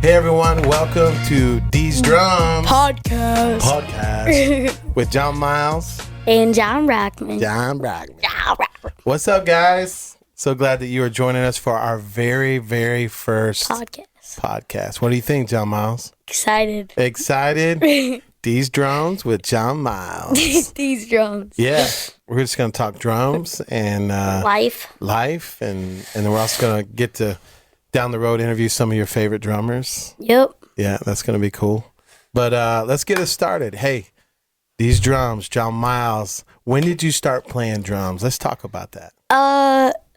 Hey everyone, welcome to DEEZ Drums Podcast with John Miles and John Brockman. What's up, guys? So glad that you are joining us for our very, very first podcast. What do you think, John Miles? Excited. DEEZ Drums with John Miles. DEEZ Drums. Yeah, we're just going to talk drums and life, and then we're also going to get to down the road interview some of your favorite drummers. Yep. Yeah, that's going to be cool. But let's get it started. Hey, DEEZ Drums, John Miles. When did you start playing drums? Let's talk about that.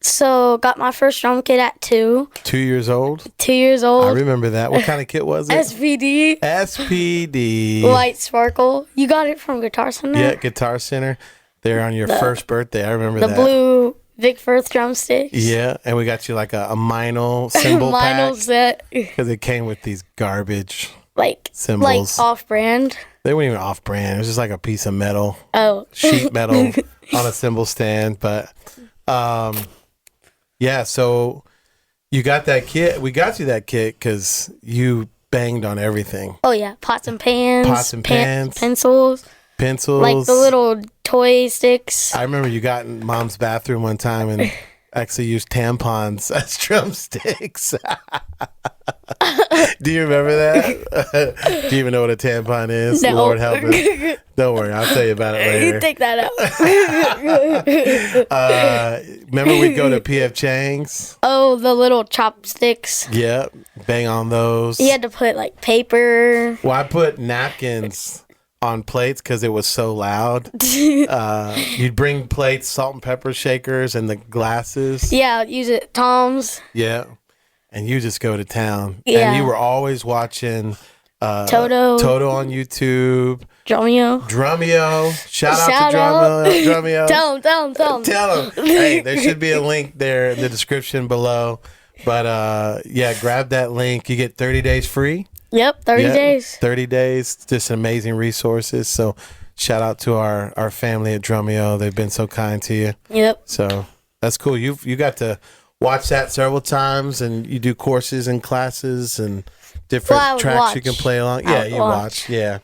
So got my first drum kit at 2. 2 years old? 2 years old. I remember that. What kind of kit was it? SPD. White sparkle. You got it from Guitar Center? Yeah, Guitar Center. There on your first birthday. I remember that. The blue Vic Firth drumsticks. Yeah, and we got you like a Meinl cymbal pack. set. Because it came with these garbage cymbals. Like off-brand. They weren't even off-brand. It was just like a piece of metal. Oh. Sheet metal on a cymbal stand. But, yeah, so you got that kit. We got you that kit because you banged on everything. Oh, yeah. Pots and pans. Pencils. Pencils. Like the little toy sticks. I remember you got in Mom's bathroom one time and actually used tampons as drumsticks. Do you remember that? Do you even know what a tampon is? No. Lord help us. Don't worry, I'll tell you about it later. You take that out. Remember we'd go to P.F. Chang's? Oh, the little chopsticks. Yeah, bang on those. You had to put like paper. Well, I put napkins on plates because it was so loud. You'd bring plates, salt and pepper shakers, and the glasses. Yeah, use it Tom's. Yeah, and you just go to town. Yeah. And you were always watching Toto on YouTube. DRUMEO. Shout out to Drumeo. Tell him. Tell him. Hey, there should be a link there in the description below. But yeah, grab that link. You get 30 days free. Yep, 30 days. 30 days. Just amazing resources. So shout out to our family at Drumeo. They've been so kind to you. Yep. So that's cool. You got to watch that several times, and you do courses and classes and different tracks you can play along. Yeah, you watch. Yeah.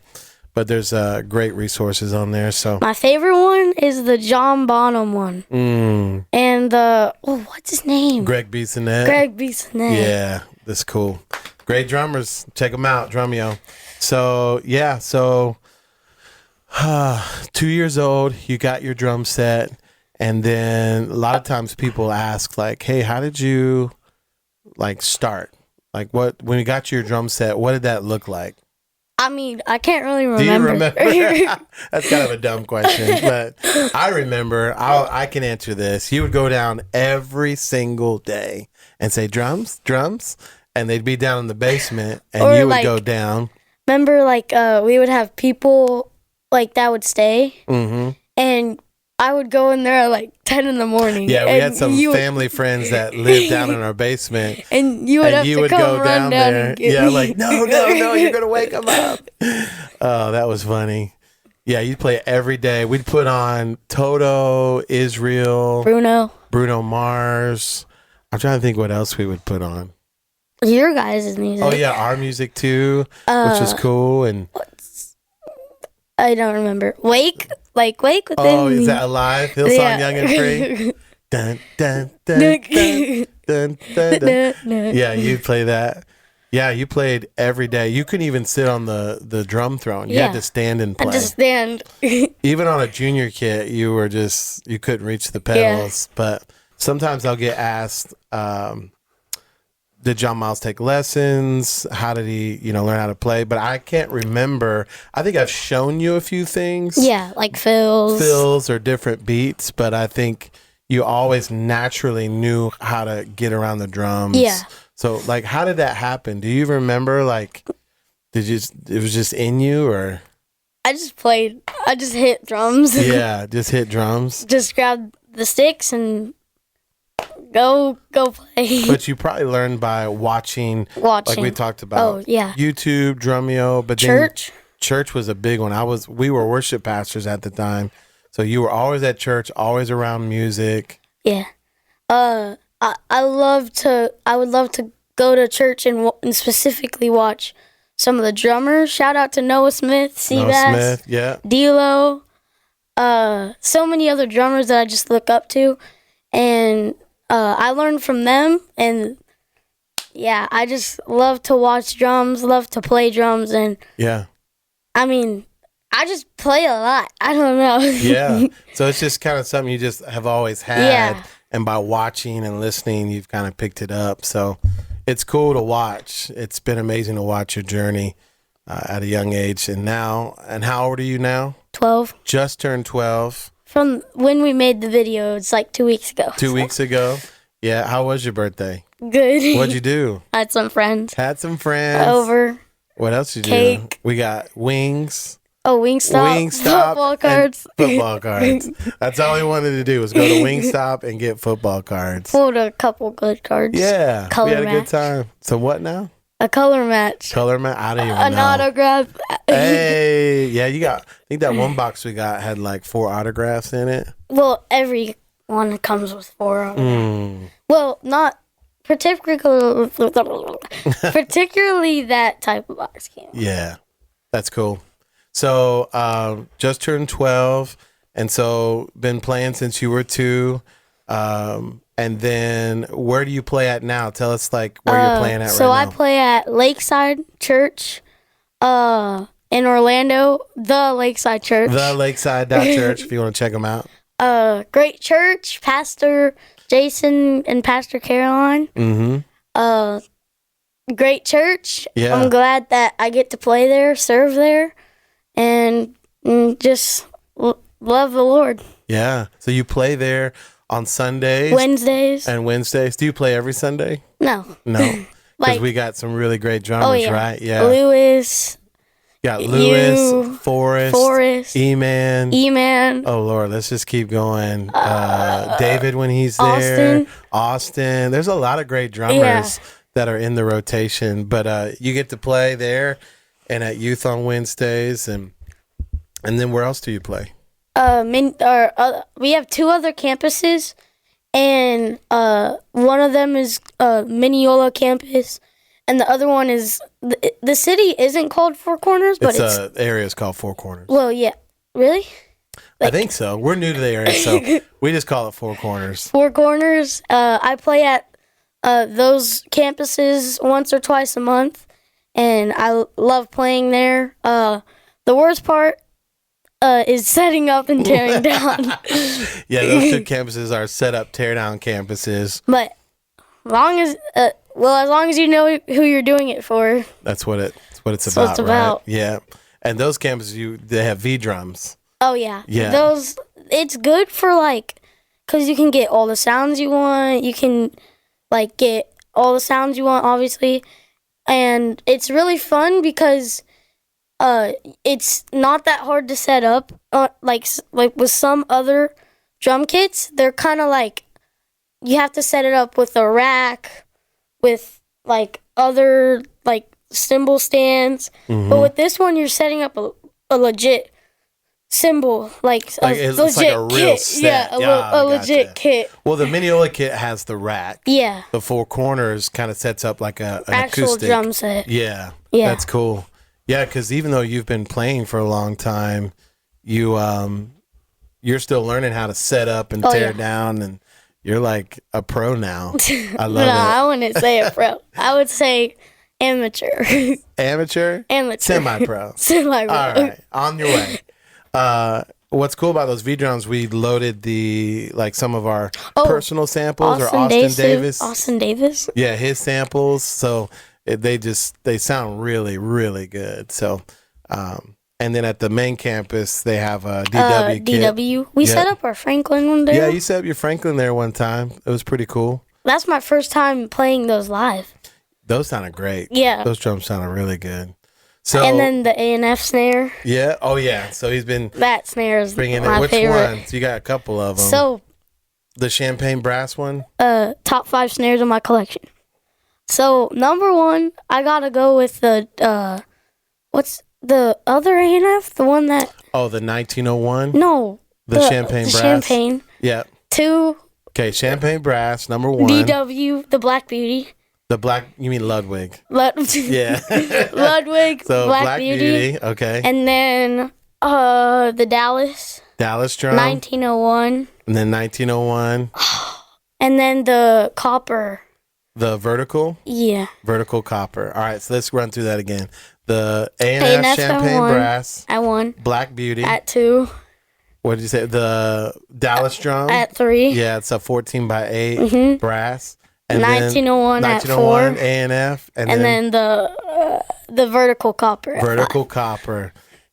But there's great resources on there. So my favorite one is the John Bonham one. And what's his name? Greg Bissonette. Yeah, that's cool. Great drummers. Check them out, Drumeo. So, yeah. So, 2 years old, you got your drum set. And then a lot of times people ask, like, hey, how did you, start? Like, when you got your drum set, what did that look like? I mean, I can't really remember. Do you remember? That's kind of a dumb question. But I remember, I can answer this. You would go down every single day and say, drums? And they'd be down in the basement, and you would go down. Remember, we would have people, that would stay. Mm-hmm. And I would go in there at, 10 in the morning. Yeah, we had some family friends that lived down in our basement. And you would have to come run down and get me. No, you're going to wake them up. Oh, that was funny. Yeah, you'd play every day. We'd put on Toto, Israel. Bruno Mars. I'm trying to think what else we would put on. Your guys' music. Oh yeah, our music too, which was cool. And I don't remember. Wake Within Me. Is that Alive? Hillsong Young and Free. Dun, dun, dun, dun, dun, dun, dun. Yeah, you play that. Yeah, you played every day. You couldn't even sit on the drum throne. You had to stand and play. I just stand. Even on a junior kit, you couldn't reach the pedals. Yeah. But sometimes I'll get asked, did John Miles take lessons? How did he, learn how to play? But I can't remember. I think I've shown you a few things. Yeah, like fills. Fills or different beats. But I think you always naturally knew how to get around the drums. Yeah. So, how did that happen? Do you remember, it was just in you, or? I just played. I just hit drums. Yeah, just hit drums. Just grab the sticks and go play. But you probably learned by watching. Like we talked about. Oh, yeah. YouTube, Drumeo, but church. Church was a big one. We were worship pastors at the time. So you were always at church, always around music. Yeah. I would love to go to church and specifically watch some of the drummers. Shout out to Noah Smith, Seabass, yeah, D-Lo, so many other drummers that I just look up to, and I learned from them. And yeah, I just love to watch drums, love to play drums, and yeah. I mean, I just play a lot. I don't know. Yeah. So it's just kind of something you just have always had. Yeah. And by watching and listening, you've kind of picked it up. So it's cool to watch. It's been amazing to watch your journey at a young age. And how old are you now? 12. Just turned 12. From when we made the video, it's like 2 weeks ago. 2 weeks ago. Yeah. How was your birthday? Good. What'd you do? I had some friends. Had some friends. Over. What else did you do? We got wings. Oh, Wingstop. Football cards. Football cards. That's all we wanted to do was go to Wingstop and get football cards. Pulled a couple good cards. Yeah. Color we had a match. good time. So what now? A color match. Color match? I don't even An know. autograph. Hey. Yeah, I think that one box we got had like 4 autographs in it. Well, every one comes with 4 autographs. Well, not particularly that type of box game. Yeah. That's cool. So just turned 12, and so been playing since you were 2. And then where do you play at now? Tell us like where you're playing at right now. So I play at Lakeside Church in Orlando, the Lakeside Church. The Lakeside.Church if you want to check them out. Great church, Pastor Jason and Pastor Caroline. Mm-hmm. Great church. Yeah. I'm glad that I get to play there, serve there, and just love the Lord. Yeah. So you play there on Sundays? Wednesdays. And Wednesdays. Do you play every Sunday? No. No. Because Like, we got some really great drummers, right? Yeah. Lewis. You got Lewis, you, Forrest, E-Man. E-Man. Oh, Lord. Let's just keep going. David when he's there. Austin. There's a lot of great drummers that are in the rotation. But you get to play there and at Youth on Wednesdays. And then where else do you play? We have 2 other campuses, and one of them is Mineola campus, and the other one is the city isn't called Four Corners, but it's area is called Four Corners. Well, yeah, really. I think so. We're new to the area, so we just call it Four Corners. Four Corners. I play at those campuses once or twice a month, and I love playing there. The worst part is setting up and tearing down. Yeah, those 2 campuses are set up, tear down campuses. But as long as you know who you're doing it for. That's what it's That's about, what it's about. Right? Yeah. And those campuses, they have V drums. Oh yeah. Yeah. It's good for because you can get all the sounds you want. You can get all the sounds you want, obviously, and it's really fun because it's not that hard to set up. Like with some other drum kits, they're kind of you have to set it up with a rack, with other cymbal stands. Mm-hmm. But with this one, you're setting up a legit cymbal, it's like a real kit. set. Yeah, a legit kit. Well, the Mineola kit has the rack. Yeah. The Four Corners kind of sets up like an actual acoustic drum set. Yeah. Yeah. That's cool. Yeah, because even though you've been playing for a long time, you're still learning how to set up and tear down, and you're like a pro now. I love it. I wouldn't say a pro. I would say amateur. Amateur? Amateur. Semi-pro. Semi-pro. All right, on your way. What's cool about those V drums? We loaded some of our personal samples or Austin Davis. Austin Davis. Yeah, his samples. So they sound really, really good. So, and then at the main campus, they have a DW kit. DW. We set up our Franklin one day. Yeah, you set up your Franklin there one time. It was pretty cool. That's my first time playing those live. Those sounded great. Yeah. Those drums sounded really good. So, and then the A&F snare. Yeah. Oh, yeah. So he's been that snare is bringing my in. Which favorite. ones? You got a couple of them. So the champagne brass one. Top 5 snares in my collection. So number 1, I gotta go with the what's the other A&F? The one that. Oh, the 1901. No. The champagne brass. Champagne. Yeah. 2. Okay, champagne brass. Number 1. DW, the Black Beauty. The black, you mean Ludwig? Yeah. Ludwig, So Black Beauty. Okay. And then the Dallas drum. 1901. And then 1901. And then the copper. The vertical? Yeah. Vertical copper. All right, so let's run through that again. The A&F Champagne Brass. At 1. Black Beauty. At 2. What did you say? The Dallas drum? At 3. Yeah, it's a 14 by 8 brass. And 1901 then at 4. A&F. And then the vertical copper at vertical 5. copper.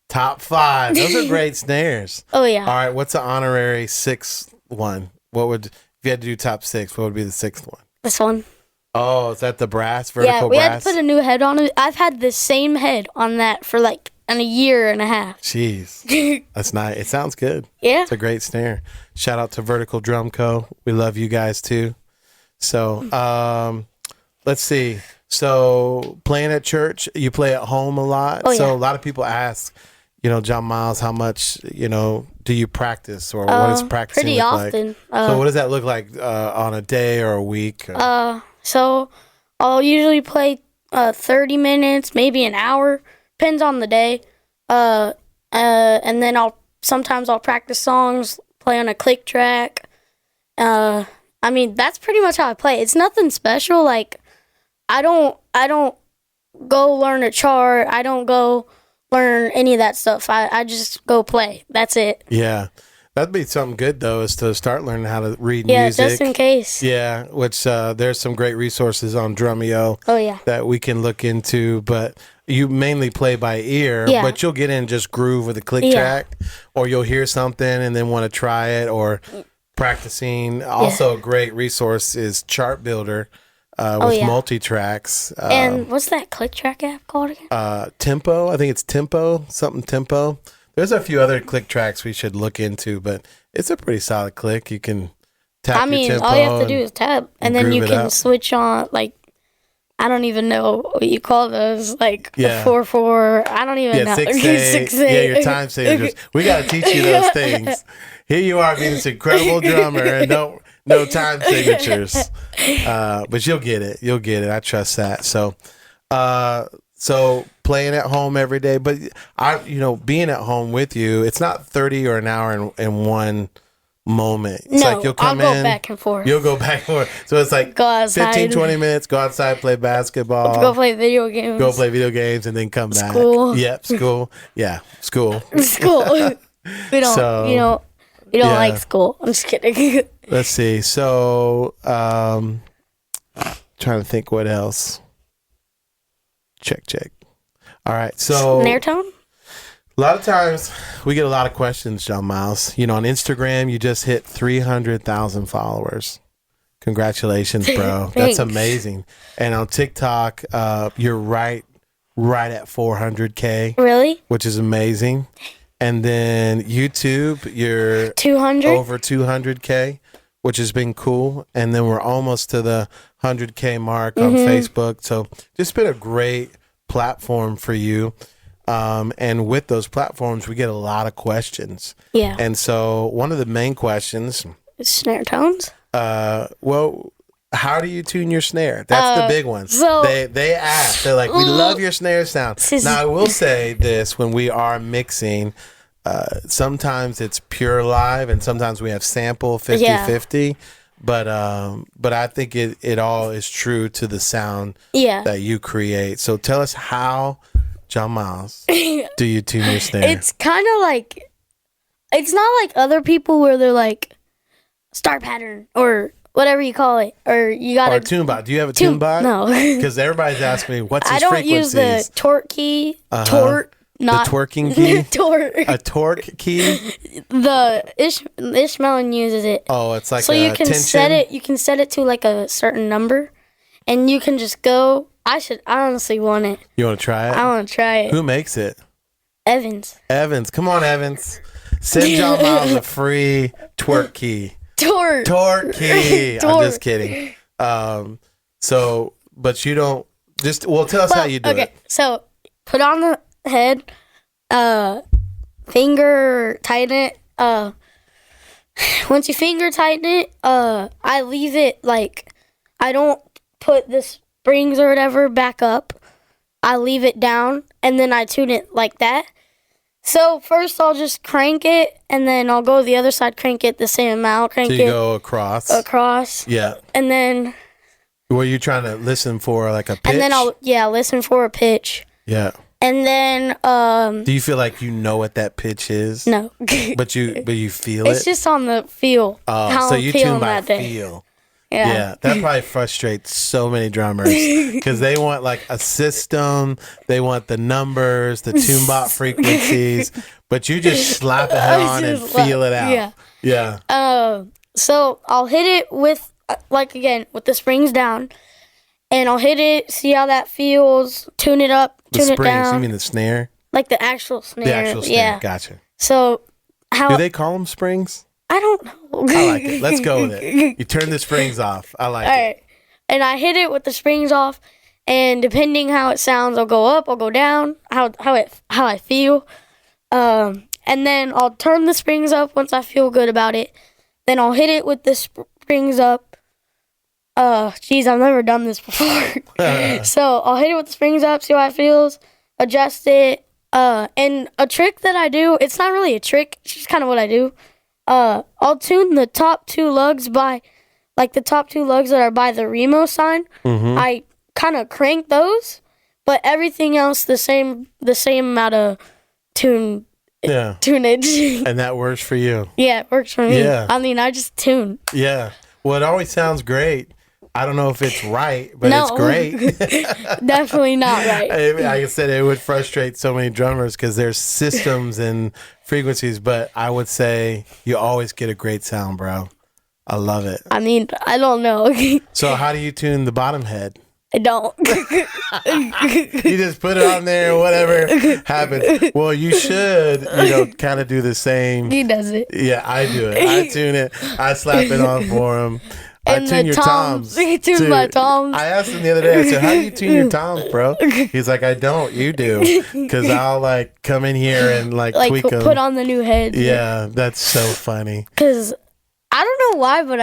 Top 5. Those are great snares. Oh, yeah. All right, what's the honorary 6th one? If you had to do top 6, what would be the 6th one? This one. Oh, is that the brass? Vertical brass? Yeah, we had to put a new head on it. I've had the same head on that for like a year and a half. Jeez. That's nice. It sounds good. Yeah. It's a great snare. Shout out to Vertical Drum Co. We love you guys too. So, let's see. So, playing at church, you play at home a lot. Oh, so, yeah. a lot of people ask, John Miles, how much, do you practice, or what is practicing pretty look often. like? So, what does that look like on a day or a week? So I'll usually play 30 minutes, maybe an hour, depends on the day. And then sometimes I'll practice songs, play on a click track. I mean, that's pretty much how I play. It's nothing special. Like, I don't go learn a chart. I don't go learn any of that stuff. I just go play. That's it. Yeah. That'd be something good, though, is to start learning how to read Yeah, music. just in case. Yeah, which there's some great resources on DRUMEO Oh, yeah. that we can look into. But you mainly play by ear, Yeah. but you'll get in just groove with a click Yeah. track, or you'll hear something and then want to try it, or practicing. Also, a great resource is Chart Builder with yeah. multi-tracks. And what's that click track app called again? Tempo. I think it's Tempo, something Tempo. There's a few other click tracks we should look into, but it's a pretty solid click. You can tap your tempo. All you have to do is tap, and then you groove it can up. switch on, like, I don't even know what you call those, like, Yeah. 4/4. I don't even know. 6/8. 6/8. Yeah, your time signatures. We got to teach you those things. Here you are being this incredible drummer and no time signatures. But you'll get it. You'll get it. I trust that. So playing at home every day, but being at home with you, it's not 30 or an hour in one moment. It's No, like you'll come I'll go in, back and forth. You'll go back and forth. So it's like Go outside. 15, 20 minutes, go outside, play basketball. Go play video games. Go play video games and then come back. School. Yep, school. Yeah, school. School. We don't, So, we don't yeah. like school. I'm just kidding. Let's see. So, trying to think what else. Check. All right. So, Snare tone? a lot of times we get a lot of questions, John Miles. On Instagram, you just hit 300,000 followers. Congratulations, bro. That's Thanks. amazing. And on TikTok, you're right at 400K, Really? which is amazing. And then YouTube, you're 200? over 200K, which has been cool. And then we're almost to the 100K mark on Facebook. So just been a great platform for you. And with those platforms, we get a lot of questions. Yeah. And so one of the main questions, Snare tones? how do you tune your snare? That's the big one. so- they ask, they're like, we love your snare sound. This- Now I will say this, when we are mixing, sometimes it's pure live and sometimes we have sample 50-50. But I think it all is true to the sound that you create. So tell us how, John Miles, do you tune your snare? It's kind of like, it's not like other people where they're like, star pattern or whatever you call it. Or you got or to. a tune bot. Do you have a tune bot? No. Because everybody's asking me, what's his I don't frequencies? use the torque key. Uh-huh. Torque. Not the twerking key? torque. A torque key? The Ishmaelin uses it. Oh, it's like So a you can tension? set it. You can set it to like a certain number, and you can just go. I honestly want it. You want to try it? I want to try it. Who makes it? Evans. Evans. Come on, Evans. Send John Miles a free twerk key. Torque. Torque key. I'm Torque. just kidding. But you don't tell us how you do it. So put on the head, finger tighten it. Once you finger tighten it, I leave it like, I don't put this springs or whatever back up. I leave it down, and then I tune it like that. So first I'll just crank it, and then I'll go to the other side, crank it the same amount, crank So it you go across. Yeah. And then... Were you trying to listen for like a pitch? And then I'll listen for a pitch. Yeah. And then do you feel like you know what that pitch is? No. but you feel it? It's just on the feel. Oh, so you tune by feel. Yeah, that probably frustrates so many drummers because they want like a system, they want the numbers, the tune bot frequencies, but you just slap it on and feel it out. Yeah. So I'll hit it with with the springs down, and I'll hit it, see how that feels, tune it up, tune it down. You mean the snare? Like the actual snare. The actual snare. Yeah. Gotcha. So do they call them springs? I don't know. I like it. Let's go with it. You turn the springs off. I like it. All right. And I hit it with the springs off, and depending how it sounds, I'll go up, I'll go down, how I feel. And then I'll turn the springs up once I feel good about it. Then I'll hit it with the springs up. Geez, I've never done this before. So I'll hit it with the springs up, see how it feels, adjust it. And a trick that I do, it's not really a trick, it's just kind of what I do. I'll tune the top two lugs by, like the top two lugs that are by the DRUMEO sign. Mm-hmm. I kind of crank those, but everything else the same amount of tunage. And that works for you. Yeah, it works for me. Yeah. I mean, I just tune. Yeah. Well, it always sounds great. I don't know if it's right, but it's great. Definitely not right. Like I said, it would frustrate so many drummers because there's systems and frequencies, but I would say you always get a great sound, bro. I love it. I mean, I don't know. So how do you tune the bottom head? I don't. You just put it on there, whatever happens. Well, you should, kind of do the same. He does it. Yeah, I do it. I tune it. I slap it on for him. I tune your toms. He tunes my toms. I asked him the other day, I said, how do you tune your toms, bro? He's like, I don't. You do. Because I'll come in here and tweak them. Put on the new head. Yeah, that's so funny. Because I don't know why, but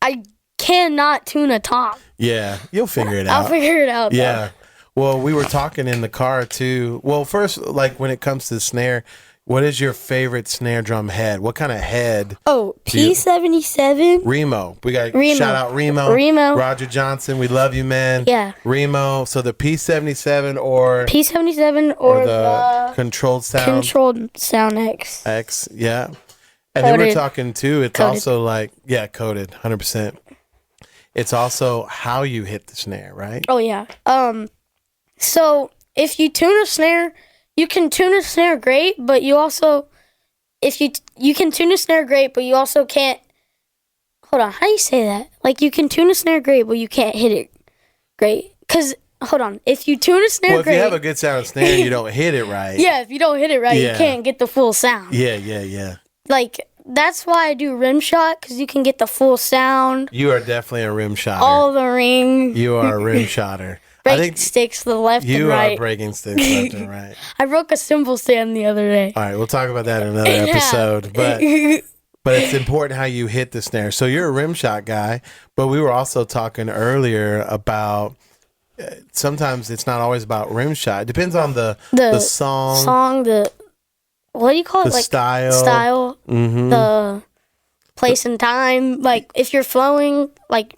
I cannot tune a tom. Yeah, you'll figure it out. I'll figure it out. Yeah. Though. Well, we were talking in the car too. Well, first, when it comes to the snare, what is your favorite snare drum head? What kind of head? Oh, P77. DRUMEO. We got shout out DRUMEO. Roger Johnson, we love you, man. Yeah. DRUMEO. So the P77 or the controlled sound. Controlled sound X. X, yeah. And then we're talking too. It's coded. Also coded, 100%. It's also how you hit the snare, right? Oh yeah. So if you tune a snare, you can tune a snare great, but you also, if you can tune a snare great, but you also can't. Hold on, how do you say that? You can tune a snare great, but you can't hit it great. Cause hold on, if you tune a snare great, if you have a good sound snare, and you don't hit it right. Yeah, if you don't hit it right, you can't get the full sound. Yeah. That's why I do rim shot, because you can get the full sound. You are definitely a rim shotter. All the ring. You are a rim shotter. Breaking sticks to the left and right. You are breaking sticks left and right. I broke a cymbal stand the other day. All right, we'll talk about that in another episode. But it's important how you hit the snare. So you're a rim shot guy, but we were also talking earlier about sometimes it's not always about rim shot. It depends on the song. What do you call it? The style. Mm-hmm. The place and time. If you're flowing, like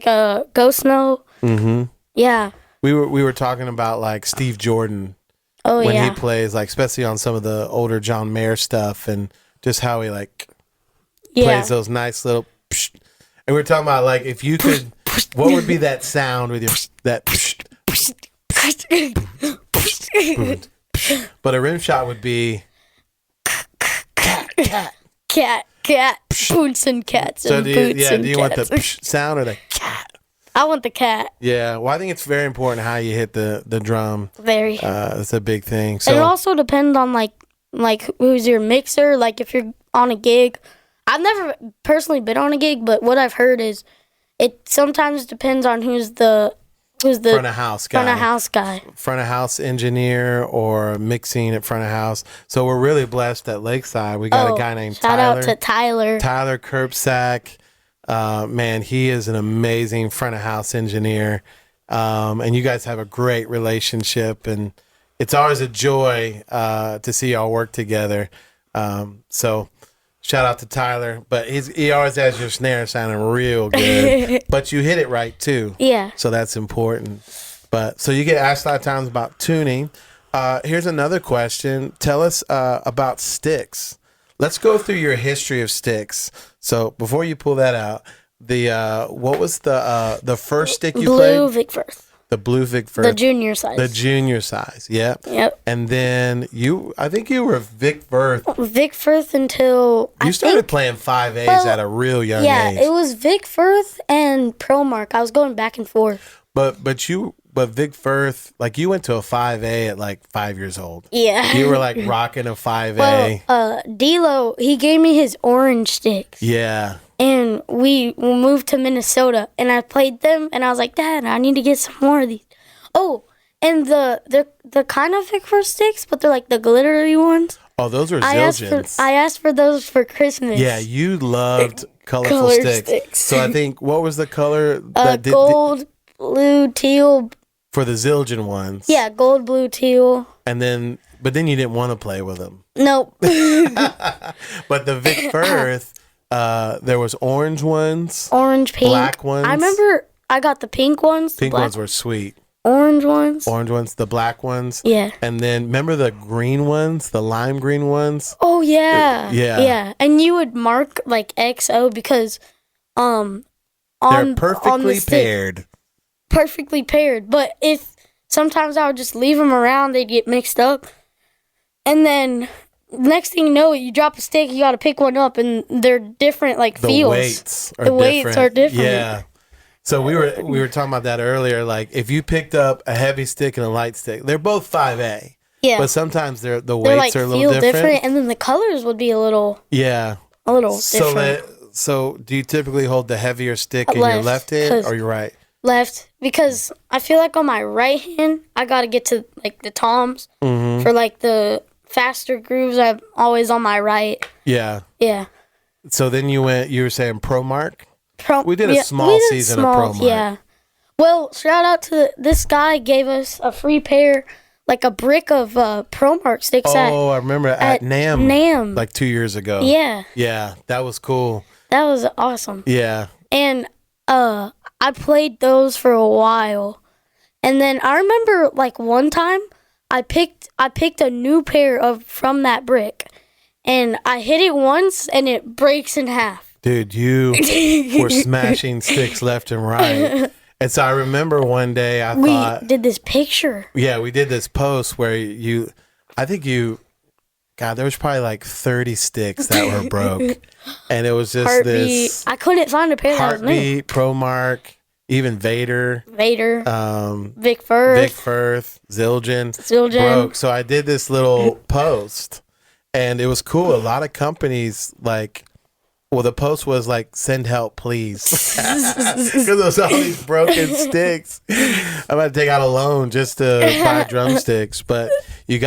a ghost note. Mm-hmm. Yeah. We were talking about Steve Jordan. Oh, when he plays, especially on some of the older John Mayer stuff, and just how he plays those nice little. Psh. And we were talking about if you could, what would be that sound with your that. But a rim shot would be. Cat, boots and cats. So and do you want the sound or the cat? I want the cat. Yeah, well, I think it's very important how you hit the drum. Very. It's a big thing. So and it also depends on who's your mixer. If you're on a gig, I've never personally been on a gig, but what I've heard is it sometimes depends on who's the front of house guy. Front of house engineer or mixing at front of house. So we're really blessed at Lakeside. We got a guy named Tyler. Shout out to Tyler. Tyler Kirpsack. Man, he is an amazing front of house engineer. and you guys have a great relationship, and it's always a joy to see y'all work together. So shout out to Tyler, but he always has your snare sounding real good, but you hit it right too. Yeah. So that's important. But so you get asked a lot of times about tuning. Here's another question. Tell us about sticks. Let's go through your history of sticks. So before you pull that out, what was the first stick you played? Blue Vic Firth. The blue Vic Firth. The junior size. The junior size. Yeah. Yep. And then I think you were Vic Firth. Vic Firth until You started playing 5As at a real young age. Yeah, it was Vic Firth and Pro Mark. I was going back and forth. But Vic Firth, like you went to a 5A at like 5 years old. Yeah. You were like rocking a 5A. Well, D-Lo, he gave me his orange sticks. Yeah. And we moved to Minnesota, and I played them, and I was like, Dad, I need to get some more of these. Oh, and they're kind of Vic Firth sticks, but they're like the glittery ones. Oh, those are Zildjians. I asked for those for Christmas. Yeah, you loved colorful Color sticks. So I think, what was the color? Gold, blue, teal. For the Zildjian ones. Yeah, gold, blue, teal. But then you didn't want to play with them. Nope. But the Vic Firth, there was orange ones. Orange, pink. Black ones. I remember I got the pink ones. Pink ones were sweet. Orange ones. Orange ones, the black ones. Yeah. And then remember the green ones, the lime green ones? Oh, yeah. Yeah. And you would mark like XO because they're perfectly paired. Perfectly paired. But if sometimes I would just leave them around, they'd get mixed up. And then next thing you know, you drop a stick, you got to pick one up, and they're different like feels. The weights are different. Yeah. So we were talking about that earlier. Like if you picked up a heavy stick and a light stick, they're both 5A. Yeah. But sometimes the weights like are a little different. And then the colors would be a little different. So do you typically hold the heavier stick in your left hand or your right? Left, because I feel like on my right hand, I got to get to like the toms for like the faster grooves. I'm always on my right. Yeah. Yeah. So then you were saying Pro Mark? We did a small season of Pro Mark. Yeah. Well, shout out to this guy gave us a free pair, like a brick of Pro Mark sticks. Oh, I remember at NAMM. NAMM. Like 2 years ago. Yeah. Yeah, that was cool. That was awesome. Yeah. And I played those for a while. And then I remember like one time I picked a new pair from that brick. And I hit it once and it breaks in half. Dude, you were smashing sticks left and right. And so I remember one day we did this picture. Yeah, we did this post where there was probably like 30 sticks that were broke. And it was just Heartbeat. I couldn't find a pair that was new. Heartbeat, Pro Mark, even Vader, Vic Firth, Zildjian broke. So I did this little post, and it was cool. A lot of companies the post was like, "Send help, please," because there was all these broken sticks. I'm about to take out a loan just to buy drumsticks. But we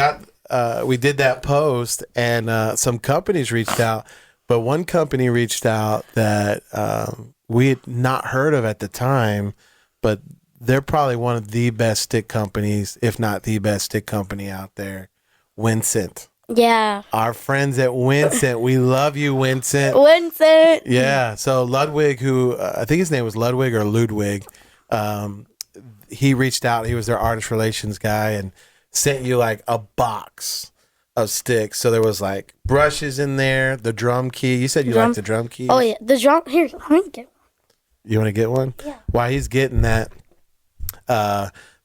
did that post, and some companies reached out. But one company reached out that we had not heard of at the time, but they're probably one of the best stick companies, if not the best stick company out there, Winsent. Yeah. Our friends at Winsent. We love you, Winsent. Winsent. Yeah. So Ludwig, who I think his name was Ludwig or Ludwig, he reached out. He was their artist relations guy and sent you like a box of sticks. So there was like brushes in there, the drum key. You said you like the drum key. Oh yeah, the drum. Here, let me get one. You want to get one? Yeah. While he's getting that,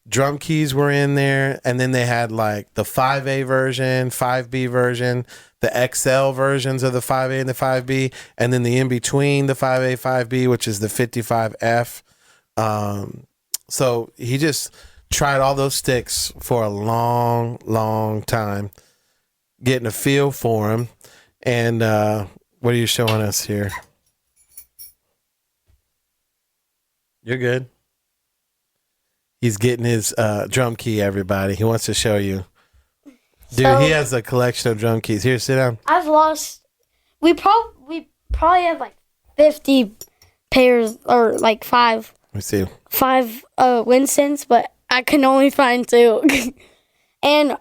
drum keys were in there, and then they had like the 5A version, 5B version, the XL versions of the 5A and the 5B, and then the in between the 5A, 5B, which is the 55F. So he just tried all those sticks for a long, long time, getting a feel for them. And what are you showing us here? You're good. He's getting his drum key, everybody. He wants to show you. Dude, he has a collection of drum keys. Here, sit down. We probably have like 50 pairs or like 5 Let me see. 5 wind synths, but I can only find 2. And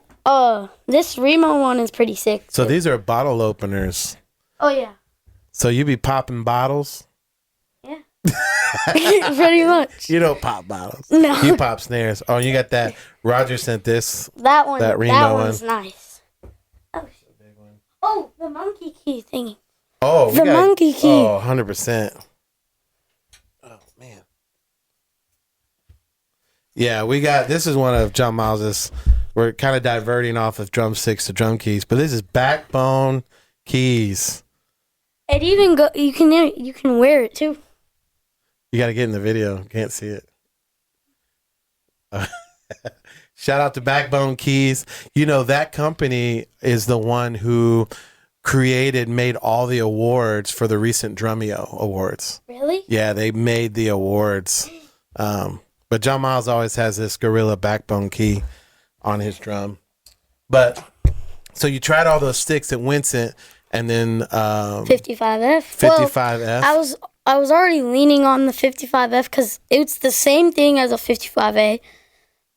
this Remo one is pretty sick. So these are bottle openers. Oh yeah. So you be popping bottles? Yeah. Pretty much. You don't pop bottles. No. You pop snares. Oh, you got that. Roger sent this. That one. That Remo that one's nice. Oh shit. Oh, the monkey key thingy. Oh, the monkey key. Oh, 100%. Oh man. Yeah, we got. This is one of John Miles's. We're kind of diverting off of drumsticks to drum keys, but this is backbone keys. It even go. You can wear it too. You got to get in the video. Can't see it. Shout out to Backbone Keys. You know, that company is the one who made all the awards for the recent DRUMEO awards. Really? Yeah, they made the awards. But John Miles always has this Gorilla Backbone key on his drum. But so you tried all those sticks at Winston, and then 55F. 55F. Well, I was already leaning on the 55F because it's the same thing as a 55A,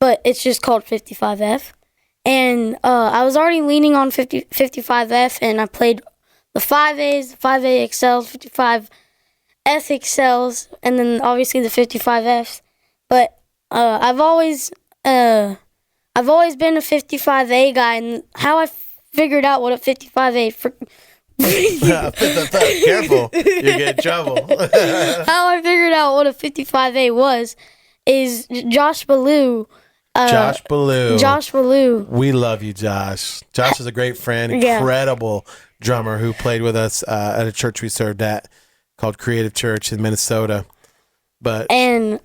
but it's just called 55F. And I was already leaning on 55F, and I played the 5As, the 5A XLs, 55F XLs, and then obviously the 55Fs. But I've always been a 55A guy, and how I figured out what a 55A Careful, you get in trouble. How I figured out what a 55A was is Josh Ballou. Josh Ballou. We love you, Josh. Josh is a great friend, incredible drummer who played with us at a church we served at called Creative Church in Minnesota. But and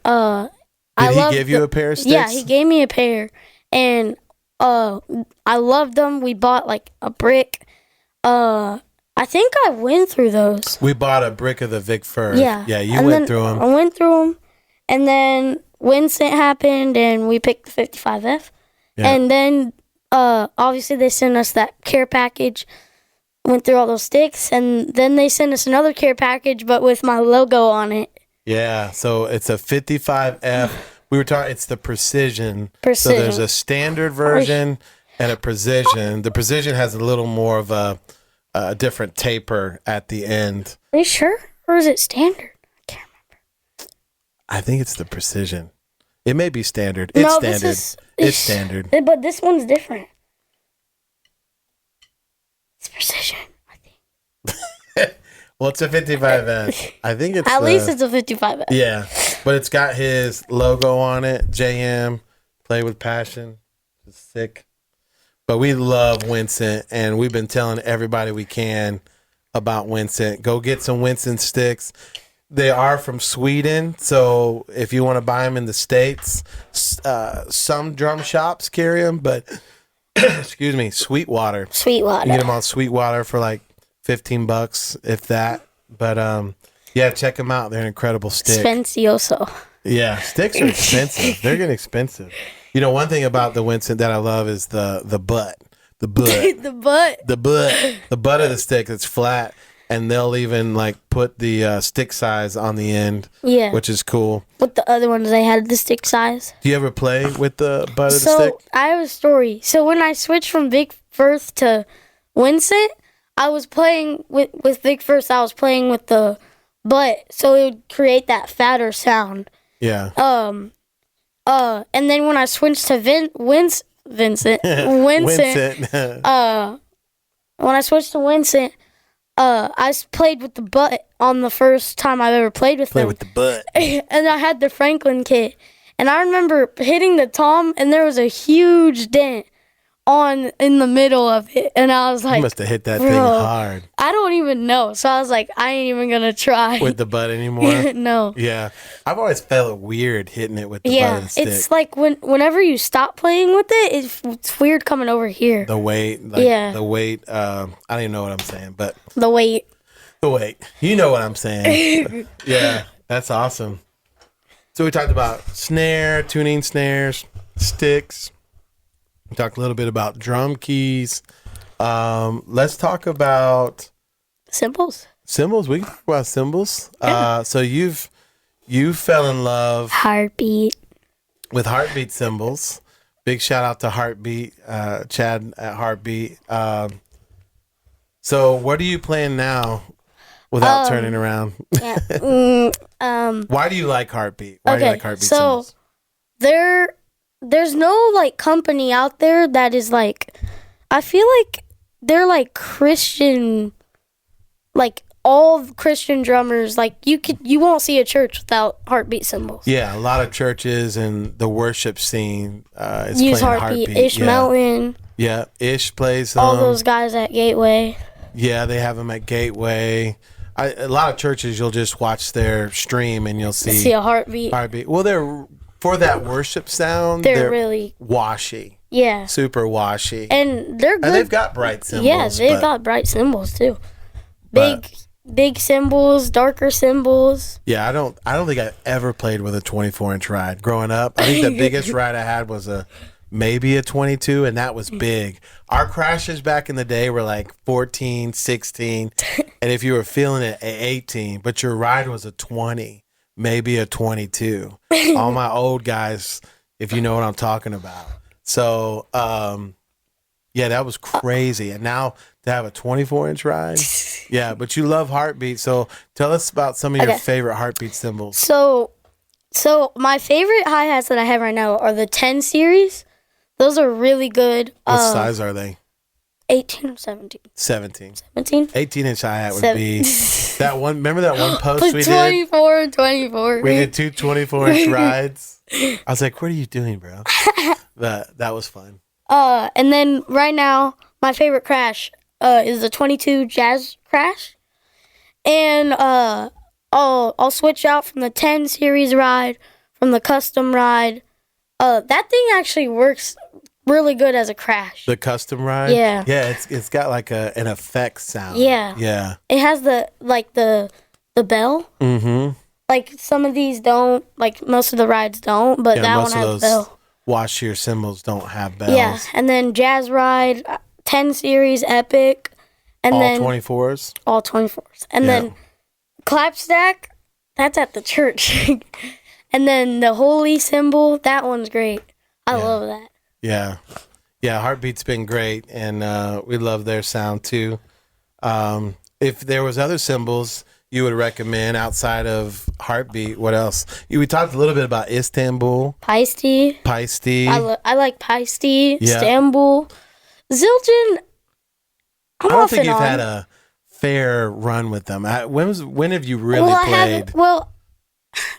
did he give you a pair of sticks? Yeah, he gave me a pair, and I loved them. We bought like a brick. I think I went through those. We bought a brick of the Vic Firth. Yeah. Yeah, you went through them. I went through them, and then Winston happened, and we picked the 55F. Yeah. And then, obviously, they sent us that care package, went through all those sticks, and then they sent us another care package, but with my logo on it. Yeah, so it's a 55F. We were talking, it's the Precision. So there's a standard version and a Precision. The Precision has a little more of a different taper at the end. Are you sure? Or is it standard? I can't remember. I think it's the Precision. It may be standard. It's standard. It's standard. But this one's different. It's Precision, I think. Well, it's a 55F. I think it's... At least it's a 55F. Yeah, but it's got his logo on it. JM, Play with Passion. It's sick. But we love Winston, and we've been telling everybody we can about Winston. Go get some Winston sticks. They are from Sweden, so if you want to buy them in the States, some drum shops carry them, but excuse me, Sweetwater. You get them on Sweetwater for like $15, if that. But yeah, check them out. They're an incredible stick. Expensioso. Yeah, sticks are expensive. They're getting expensive. You know, one thing about the Winston that I love is the butt. The butt. The butt of the stick that's flat, and they'll even like put the stick size on the end. Yeah. Which is cool. With the other ones, they had the stick size. Do you ever play with the butt of the stick? So, I have a story. So, when I switched from Vic Firth to Winston, I was playing with Vic Firth, I was playing with the butt, so it would create that fatter sound. Yeah. And then when I switched to Winston, when I switched to Winston, I played with the butt on the first time I've ever played with them. Play with the butt. And I had the Franklin kit. And I remember hitting the tom, and there was a huge dent in the middle of it, and I was like, you must have hit that thing hard. I don't even know. So I was like, I ain't even gonna try with the butt anymore. No. Yeah, I've always felt weird hitting it with the butt of the stick. It's like whenever you stop playing with it, it's weird coming over here. The weight, the weight. I don't even know what I'm saying, but the weight. You know what I'm saying? Yeah, that's awesome. So we talked about tuning snares, sticks. We talked a little bit about drum keys. Let's talk about cymbals. We can talk about cymbals. Yeah. So you've you fell in love Heartbeat. with Heartbeat cymbals. Big shout out to Heartbeat, Chad at Heartbeat. So what are you playing now without turning around? Yeah. Why do you like Heartbeat? Why do you like Heartbeat cymbals? There's no like company out there that is like, I feel like they're like Christian, like all Christian drummers. Like you won't see a church without Heartbeat cymbals. Yeah, a lot of churches and the worship scene is Use playing Heartbeat. Heartbeat. Ish Mountain. Yeah, Ish plays All those guys at Gateway. Yeah, they have them at Gateway. A lot of churches, you'll just watch their stream and you'll see a Heartbeat. Heartbeat. Well, they're for that worship sound. They're really washy. Yeah, super washy, and they're good. And they've got bright cymbals. Yeah, they've got bright cymbals too. Big cymbals, darker cymbals. Yeah, I don't think I've ever played with a 24-inch ride growing up. I think the biggest ride I had was maybe a 22, and that was big. Our crashes back in the day were like 14, 16, and if you were feeling it, 18, but your ride was a 20, maybe a 22. All my old guys, if you know what I'm talking about. So, yeah, that was crazy. And now to have a 24-inch ride, yeah, but you love Heartbeat. So tell us about some of your favorite Heartbeat cymbals. So my favorite hi-hats that I have right now are the 10 series. Those are really good. What size are they? 18 or 17? 17. 17? 18-inch hi-hat would be that one. Remember that one post we did? 24 and 24. We did 2 24-inch rides. I was like, what are you doing, bro? That was fun. And then right now, my favorite crash is the 22 Jazz Crash. And I'll switch out from the 10 series ride, from the custom ride. That thing actually works really good as a crash. The custom ride? Yeah. Yeah, it's got like an effect sound. Yeah. Yeah. It has the bell. Mm-hmm. Like some of these don't, like most of the rides don't, but that one has a bell. Washier cymbals don't have bells. Yeah, and then Jazz Ride, 10 series, Epic, and all then 24s? All 24s. And then Clapstack, that's at the church. And then the Holy Cymbal, that one's great. I love that. Yeah. Yeah, Heartbeat's been great, and we love their sound too. If there was other cymbals you would recommend outside of Heartbeat, what else? We talked a little bit about Istanbul. Paiste. I like Paiste. Yeah. Istanbul. Zildjian. I don't think you've had a fair run with them. When have you really played?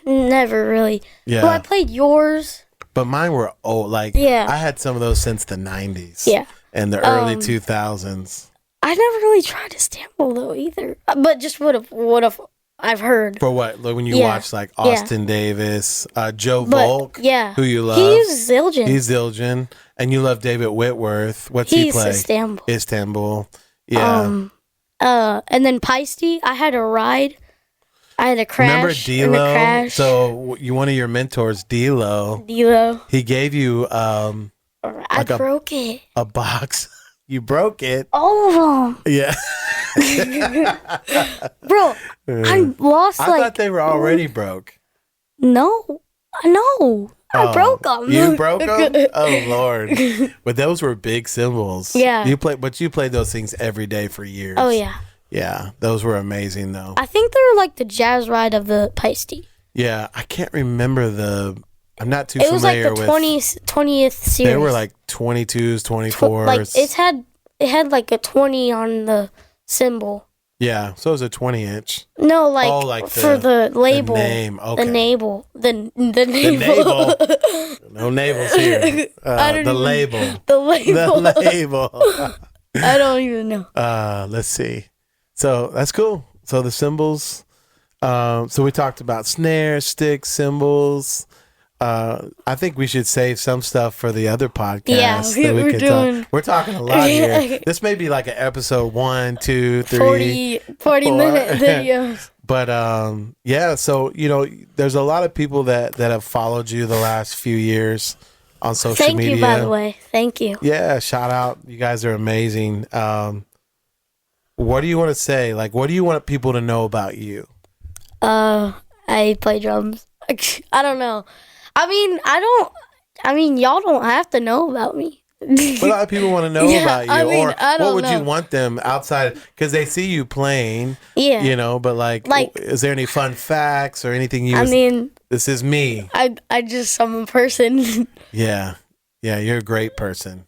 Never really. Yeah. Well, I played yours. But mine were old. Like, I had some of those since the 90s. Yeah. And the early 2000s. I never really tried Istanbul though either. But just would have I've heard. For what? Like when you watch like Austin Davis, Joe Volk, who you love. He uses Zildjian. He's Zildjian. And you love David Whitworth. What's he play? He's Istanbul. Yeah. And then Paiste, I had a ride. I had a crash. Remember D-Lo? So one of your mentors, D-Lo. He gave you I broke it. A box. You broke it. All of them. Yeah. Bro, I lost I thought they were already broke. No. I broke them. You broke them? Oh, Lord. But those were big cymbals. Yeah. You played those things every day for years. Oh, yeah. Yeah. Those were amazing, though. I think they're like the jazz ride of the Paiste. Yeah. I can't remember I'm not too familiar with. It was like the 20th series. They were like 22s, 24s. Like it had like a 20 on the cymbal. Yeah, so it was a 20-inch. No, like for the label. The name, okay. The navel. The navel. The navel. No navels here. The label. The label. The label. I don't even know. Let's see. So that's cool. So the cymbals. So we talked about snares, sticks, cymbals. I think we should save some stuff for the other podcasts. Yeah, we're talking a lot here. This may be like an episode 1, 2, 3, 40 minute videos. But yeah, so there's a lot of people that have followed you the last few years on social media. Thank you, by the way. Thank you. Yeah, shout out. You guys are amazing. What do you want to say? Like, what do you want people to know about you? I play drums. I don't know. I mean, y'all don't have to know about me. But a lot of people want to know about you. I mean, or I don't what would know. you want them outside? Because they see you playing. Yeah. You know, but like, is there any fun facts or anything you... I mean... This is me. I'm a person. Yeah. Yeah, you're a great person.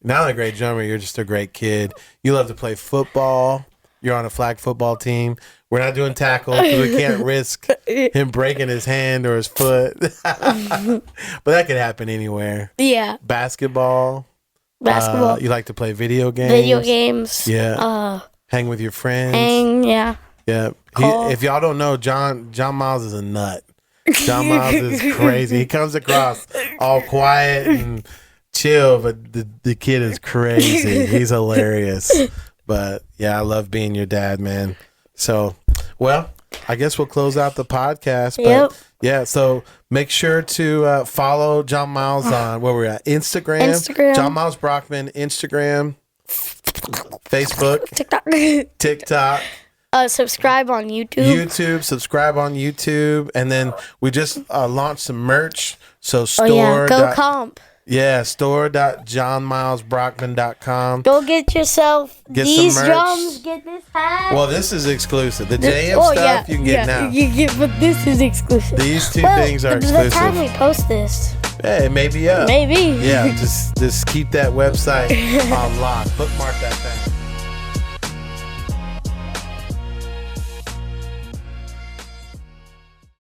Not only a great drummer, you're just a great kid. You love to play football. You're on a flag football team. We're not doing tackle because we can't risk him breaking his hand or his foot. But that could happen anywhere. Yeah. Basketball. You like to play video games. Video games. Yeah. Hang with your friends. Yeah. Yeah. If y'all don't know, John Miles is a nut. John Miles is crazy. He comes across all quiet and chill, but the kid is crazy. He's hilarious. But yeah, I love being your dad, man. So, well, I guess we'll close out the podcast. But yeah, so make sure to follow John Miles on where we're at. Instagram. John Miles Brockman, Instagram, Facebook, TikTok. Subscribe on YouTube. Subscribe on YouTube. And then we just launched some merch. So go comp. Yeah, store.johnmilesbrockman.com. Go get yourself these some merch. drums, get this hat. Well, this is exclusive. The JM stuff you can get now. But this is exclusive. These two things are exclusive. By the time we post this. Hey, it may be up. Maybe. Yeah, just keep that website on lock. Bookmark that thing.